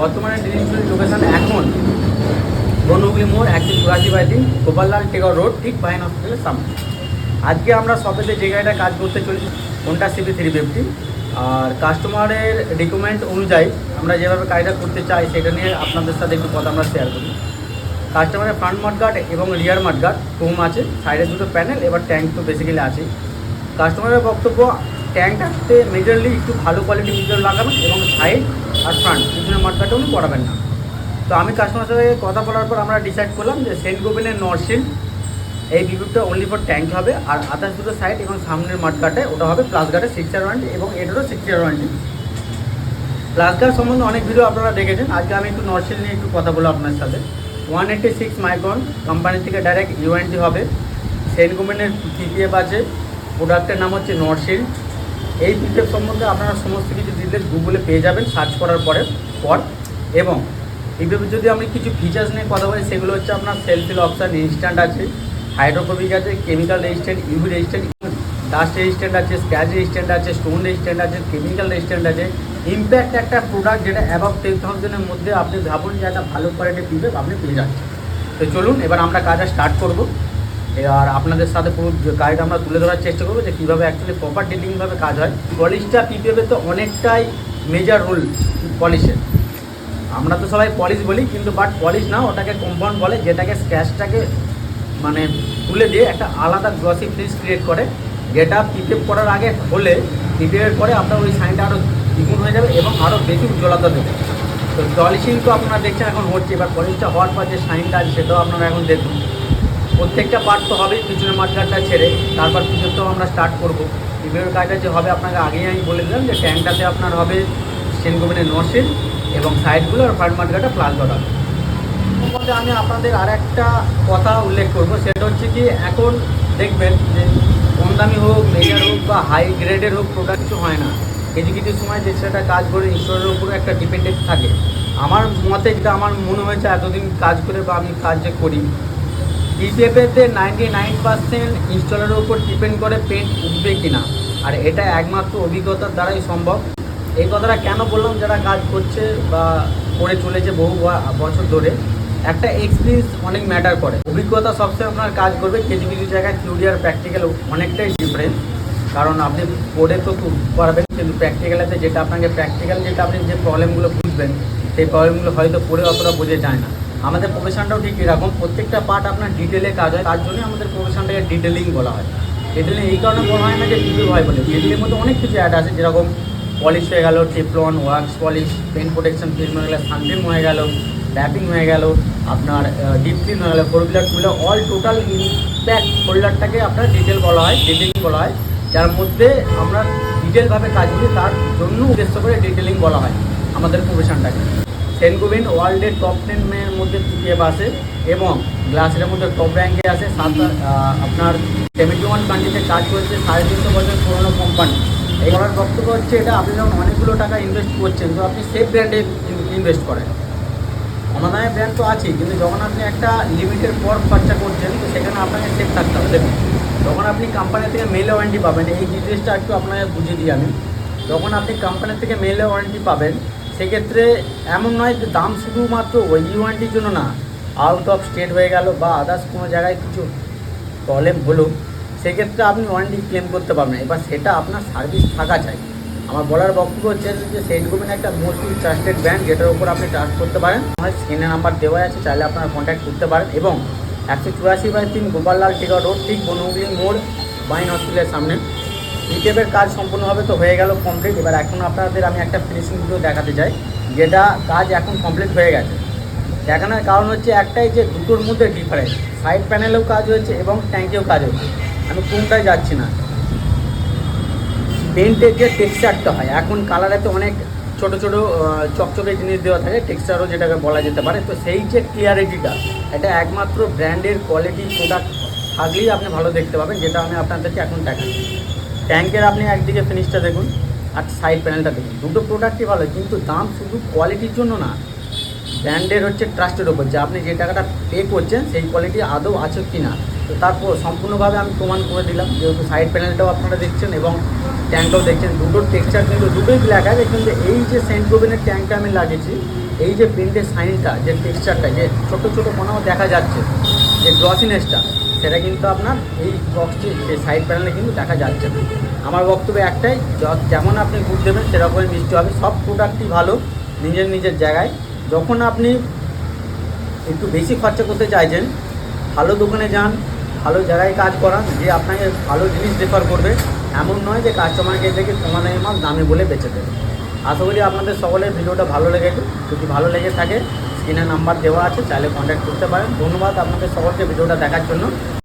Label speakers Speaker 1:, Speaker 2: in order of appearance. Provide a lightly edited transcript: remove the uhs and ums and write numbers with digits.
Speaker 1: বর্তমানে delivery location এখন বনহুগলি মোড় 184/3 গোপাললাল টেগর রোড, ঠিক বাইন হসপিটালের সামনে। আজকে আমরা শপেতে যে গাড়িটা কাজ করতে চলেছি হোন্ডা সিবি 350, আর কাস্টমারের রিকমেন্ড অনুযায়ী আমরা যেভাবে কাজটা করতে চাই সেটা নিয়ে আপনাদের সাথে একটু কথা আমরা শেয়ার করি। কাস্টমারের ফ্রন্ট মাডগার্ড এবং রিয়ার মাডগার্ড ক্রোম আছে, সাইডে দুটো প্যানেল, এবার ট্যাঙ্ক তো বেসিক্যালি আছে। কাস্টমারের বক্তব্য ট্যাঙ্কটাতে মেজরলি একটু ভালো কোয়ালিটি পিছনে লাগাবেন এবং সাইড আর ফ্রন্ট পিছনের মাডগার্ডটা উনি করাবেন না। তো আমি কাস্টমারের সাথে কথা বলার পর আমরা ডিসাইড করলাম যে সেন্ট গোবিনের নরসিল এই বিদ্যুৎটা অনলি ফর ট্যাঙ্ক হবে, আর আদার্স দুটো সাইড এবং সামনের মাঠঘাটে ওটা হবে প্লাস গার্ডের 6 ইয়ার ওয়ারেন্টি এবং এটারও 6 ইয়ার ওয়ারেন্টি। প্লাস গার্ড সম্বন্ধে অনেক ভিডিও আপনারা দেখেছেন, আজকে আমি একটু নরসিল নিয়ে একটু কথা বলবো আপনার সাথে। 186 মাইক্রন কোম্পানি থেকে ডাইরেক্ট ইউএনটি হবে। সেন্ট গোবিনের পিপিএফ আছে, প্রোডাক্টের নাম হচ্ছে নরসিল। এই পিপিএফ সম্বন্ধে আপনারা সমস্ত কিছু ডিটেলস গুগলে পেয়ে যাবেন সার্চ করার পর। এবং পিপিএফের যদি আমি কিছু ফিচার্স নিয়ে কথা বলি সেগুলো হচ্ছে আপনার সেলফ ফিল অপশান, ইনস্ট্যান্ট আছে, হাইড্রোফোবিক আছে, chemical resistant, UV resistant, dust resistant আছে, স্ক্র্যাচ রেজিস্ট্যান্ট আছে, স্টোন রেজিস্ট্যান্ট আছে, কেমিক্যাল রেজিস্ট্যান্ট আছে। ইম্প্যাক্ট একটা প্রোডাক্ট যেটা অ্যাবাভ 10,000-এর মধ্যে আপনি ভাবুন যে একটা ভালো কোয়ালিটির পিপিএফ আপনি পেয়ে যাচ্ছেন। তো চলুন এবার আমরা কাজটা স্টার্ট করব, আর আপনাদের সাথে পুরো কাজটা আমরা তুলে ধরার চেষ্টা করবো যে কীভাবে অ্যাকচুয়ালি প্রপার ডিটেলিংভাবে কাজ হয়। পলিশটা পিপিএফের তো অনেকটাই মেজর রোল পলিশের। আমরা তো সবাই পলিশ বলি, কিন্তু বাট পলিশ না, ওটাকে কম্পাউন্ড বলে, যেটাকে স্ক্র্যাচটাকে মানে তুলে দিয়ে একটা আলাদা গ্লসি ফিনিশ ক্রিয়েট করে, যেটা পিপিএফ করার আগে হলে পিপিএফের পরে আপনার ওই সাইনটা আরও দ্বিগুণ হয়ে যাবে এবং আরও বেশি উজ্জ্বলতা দেবে। তো পলিশিং তো আপনারা দেখছেন এখন হচ্ছে, এবার পলিশটা হওয়ার পর যে সাইনটা আছে সেটাও আপনারা এখন দেখুন। প্রত্যেকটা পার্ট তো হবেই, পিছনের মাঠঘাটটা ছেড়ে তারপর পিছনটাও আমরা স্টার্ট করবো। পিপিএফের কাজটা যে হবে আপনাকে আগেই আমি বলে দিলাম যে ট্যাঙ্কটাতে আপনার হবে সেন্ট গোবিনের নরসিল এবং সাইডগুলো আর ফ্রন্ট মাঠঘাটটা প্লাস করা। মধ্যে আমি আপনাদের আর একটা কথা উল্লেখ করব, সেটা হচ্ছে কি এখন দেখবেন যে কম দামি হোক, মেজার হোক বা হাই গ্রেডের হোক, প্রোডাক্ট কিছু হয় না। কিছু কিছু সময় যে সেটা কাজ করে ইনস্টলের উপরে একটা ডিপেন্ডেন্ট থাকে। আমার মতে যেটা আমার মনে হয়েছে এতদিন কাজ করে বা আমি কাজ যে করি, পিপিএফেতে 99% ইনস্টলের উপর ডিপেন্ড করে পেন্ট উঠবে কিনা, আর এটা একমাত্র অভিজ্ঞতার দ্বারাই সম্ভব। এই কথাটা কেন বললাম, যারা কাজ করছে বা করে চলেছে বহু বছর ধরে, একটা এক্সপিরিয়েন্স অনেক ম্যাটার করে। অভিজ্ঞতা সবসময় আপনার কাজ করবে। কিছু কিছু জায়গায় থিওরি আর প্র্যাকটিক্যাল অনেকটাই ডিফারেন্স, কারণ আপনি পড়ে তো পারবেন, কিন্তু প্র্যাকটিক্যালেতে যেটা আপনাকে প্র্যাকটিক্যাল যেটা আপনি যে প্রবলেমগুলো বুঝবেন সেই প্রবলেমগুলো হয়তো পড়ে অতটা বোঝা যায় না। আমাদের প্রফেশনটাও ঠিক এরকম, প্রত্যেকটা পার্ট আপনার ডিটেলে কাজ হয়, তার জন্যই আমাদের প্রফেশনটাকে ডিটেলিং বলা হয়। ডিটেলিং এই কারণে বলা হয় না যে ডিটেল হয় বলে, ডিটেলের মধ্যে অনেক কিছু অ্যাড আছে, যেরকম পলিশ হয়ে গেল, Teflon, wax polish, paint protection film হয়ে গেল, সানফিল্ম হয়ে গেল, র্যাপিং হয়ে গেল, আপনার ডিপ ক্লিন হয়ে গেল, 4 হুইলার টুলে অল টোটাল ইম্প্যাক্ট ফোল্ডারটাকে আপনার ডিটেল বলা হয়, ডিটেলিং বলা হয়, যার মধ্যে আমরা ডিটেলভাবে কাজ করি, তার জন্য উদ্দেশ্য করে ডিটেলিং বলা হয় আমাদের প্রফেশনটাকে। সেন্ট গোবিন ওয়ার্ল্ডের টপ 10-এর মধ্যে পিপিএফ আছে এবং গ্লাসের মধ্যে টপ র্যাঙ্কে আছে। আপনার 71 কান্ট্রিতে কাজ করছে, 350 বছর পুরনো কোম্পানি। এই করার বক্তব্য হচ্ছে এটা আপনি যখন অনেকগুলো টাকা ইনভেস্ট করছেন, তো আপনি সেফ ব্র্যান্ডে ইনভেস্ট করেন। অনাদায় ব্র্যান্ড তো আছেই, কিন্তু যখন আপনি একটা লিমিটের পর খরচা করছেন, তো সেখানে আপনাকে সেফ থাকতে হবে। দেখুন, যখন আপনি কোম্পানি থেকে মেল ওয়ারেন্টি পাবেন, এই ডিটেলসটা একটু আপনাকে বুঝিয়ে দিই আমি। যখন আপনি কোম্পানি থেকে মেল ওয়ারেন্টি পাবেন, সেক্ষেত্রে এমন নয় যে দাম শুধুমাত্র ওই ওয়ারেন্টির জন্য না, আউট অফ স্টেট হয়ে গেল বা আদার্স কোনো জায়গায় কিছু প্রবলেম হলো, সেক্ষেত্রে আপনি ওয়ারেন্টি ক্লেম করতে পারবেন। এবার সেটা আপনার সার্ভিস থাকা চাই। আমার বলার বক্তব্য হচ্ছে যে সেন্ট গোবিন একটা মোস্টলি ট্রাস্টেড ব্র্যান্ড, যেটার উপর আপনি ট্রাস্ট করতে পারেন। আমার স্ক্রিনে নাম্বার দেওয়া আছে, চাইলে আপনারা কন্ট্যাক্ট করতে পারেন। এবং 184/3 গোপাললাল টেগর রোড, ঠিক বনহুগলি মোড়, বাইন হসপিটালের সামনে। পিপিএফের কাজ সম্পূর্ণভাবে তো হয়ে গেল কমপ্লিট। এবার এখন আপনাদের আমি একটা ফিনিশিং ভিডিও দেখাতে চাই, যেটা কাজ এখন কমপ্লিট হয়ে গেছে। দেখানোর কারণ হচ্ছে একটাই, যে দুটোর মধ্যে ডিফারেন্স, সাইড প্যানেলেও কাজ হয়েছে এবং ট্যাঙ্কেও কাজ হয়েছে। আমি কোনটায় যাচ্ছি না। পেন্টের যে টেক্সচারটা হয়, এখন কালারেতে অনেক ছোটো ছোটো চকচকে জিনিস দেওয়া থাকে, টেক্সচারও যেটাকে বলা যেতে পারে। তো সেই যে ক্লিয়ারিটিটা, এটা একমাত্র ব্র্যান্ডের কোয়ালিটি প্রোডাক্ট থাকলেই আপনি ভালো দেখতে পাবেন, যেটা আমি আপনাদেরকে এখন দেখাচ্ছি। ট্যাঙ্কের আপনি একদিকে ফিনিশটা দেখুন আর সাইড প্যানেলটা দেখুন, দুটো প্রোডাক্টই ভালো, কিন্তু দাম শুধু কোয়ালিটির জন্য না, ব্র্যান্ডের হচ্ছে ট্রাস্টের ওপর, যে আপনি যে টাকাটা পে করছেন সেই কোয়ালিটি আদৌ আছে কি না। তো তারপর সম্পূর্ণভাবে আমি প্রমাণ করে দিলাম, যেহেতু সাইড প্যানেলটাও আপনারা দেখছেন এবং ট্যাঙ্কটাও দেখছেন, দুটোর টেক্সচার কিন্তু দুটোই ব্ল্যাক আছে। কিন্তু এই যে সেন্ট গোবিনের ট্যাঙ্কটা আমি লাগিয়েছি, এই যে প্রিন্টের সাইনটা, যে টেক্সচারটা, যে ছোটো ছোটো কোনাও দেখা যাচ্ছে, যে গ্লসিনেসটা, সেটা কিন্তু আপনার এই বক্সটি এই সাইড প্যানেলে কিন্তু দেখা যাচ্ছে না। আমার বক্তব্য একটাই, যেমন আপনি গুড় দেবেন সেরকমই মিষ্টি হবে। সব প্রোডাক্টই ভালো নিজের নিজের জায়গায়। যখন আপনি একটু বেশি খরচা করতে চাইছেন, ভালো দোকানে যান, ভালো জায়গায় কাজ করান, যে আপনাকে ভালো জিনিস রেফার করবে। এমন নয় যে কাস্টমারকে দেখে কমা দামি মাল দামি বলে বেচে দেবে। আশা করি আপনাদের সকলের ভিডিওটা ভালো লেগেছে। যদি ভালো লেগে থাকে স্ক্রিনে নাম্বার দেওয়া আছে, চাইলে কন্ট্যাক্ট করতে পারেন। ধন্যবাদ আপনাদের সকলকে ভিডিওটা দেখার জন্য।